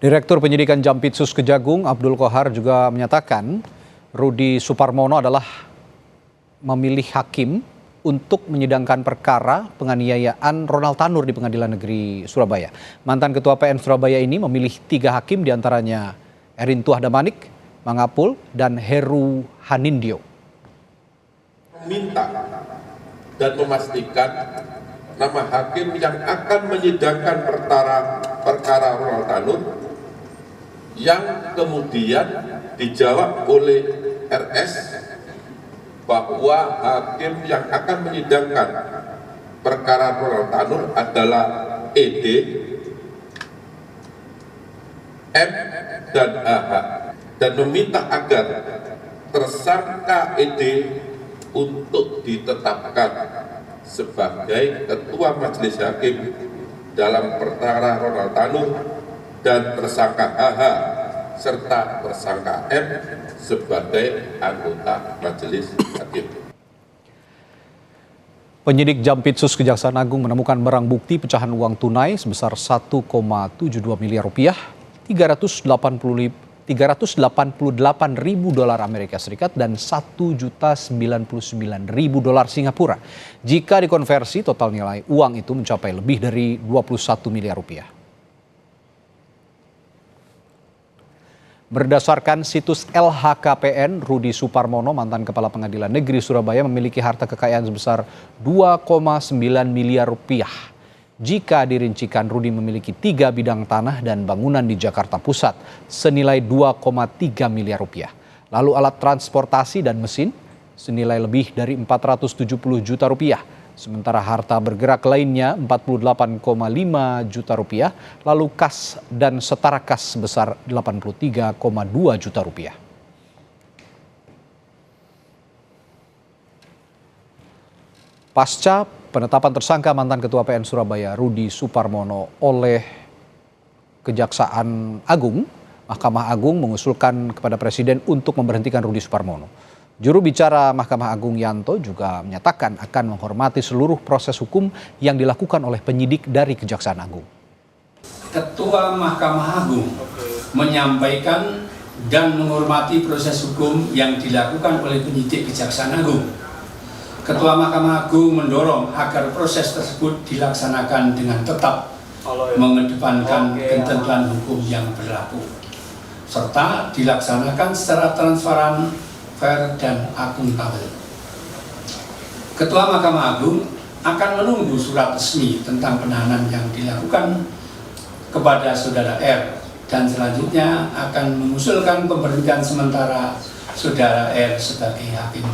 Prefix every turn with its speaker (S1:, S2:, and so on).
S1: Direktur Penyidikan Jampitsus Kejagung Abdul Qohar juga menyatakan Rudy Suparmono adalah memilih hakim untuk menyidangkan perkara penganiayaan Ronald Tanur di Pengadilan Negeri Surabaya. Mantan Ketua PN Surabaya ini memilih 3 hakim diantaranya Erin Tuah Damanik, Mangapul, dan Heru Hanindyo.
S2: Meminta dan memastikan nama hakim yang akan menyidangkan perkara Ronald Tanur yang kemudian dijawab oleh RS bahwa hakim yang akan menyidangkan perkara Ronald Tanur adalah ED, M, dan AH, dan meminta agar tersangka ED untuk ditetapkan sebagai ketua majelis hakim dalam perkara Ronald Tanur dan tersangka AH serta tersangka M sebagai anggota majelis hakim.
S1: Penyidik Jampitsus Kejaksaan Agung menemukan barang bukti pecahan uang tunai sebesar 1,72 miliar rupiah, 388.000 dolar Amerika Serikat dan 1.099.000 dolar Singapura. Jika dikonversi, total nilai uang itu mencapai lebih dari 21 miliar rupiah. Berdasarkan situs LHKPN, Rudy Suparmono, mantan Kepala Pengadilan Negeri Surabaya, memiliki harta kekayaan sebesar 2,9 miliar rupiah. Jika dirincikan, Rudy memiliki 3 bidang tanah dan bangunan di Jakarta Pusat senilai 2,3 miliar rupiah. Lalu alat transportasi dan mesin senilai lebih dari 470 juta rupiah. Sementara harta bergerak lainnya 48,5 juta rupiah, lalu kas dan setara kas sebesar 83,2 juta rupiah. Pasca penetapan tersangka mantan Ketua PN Surabaya Rudy Suparmono oleh Kejaksaan Agung, Mahkamah Agung mengusulkan kepada Presiden untuk memberhentikan Rudy Suparmono. Juru bicara Mahkamah Agung Yanto juga menyatakan akan menghormati seluruh proses hukum yang dilakukan oleh penyidik dari Kejaksaan Agung.
S3: Ketua Mahkamah Agung menyampaikan dan menghormati proses hukum yang dilakukan oleh penyidik Kejaksaan Agung. Ketua Mahkamah Agung mendorong agar proses tersebut dilaksanakan dengan tetap mengedepankan ketentuan hukum yang berlaku, serta dilaksanakan secara transparan, fair, dan akuntabel. Ketua Mahkamah Agung akan menunggu surat resmi tentang penahanan yang dilakukan kepada Saudara R dan selanjutnya akan mengusulkan pemberhentian sementara Saudara R sebagai hakim.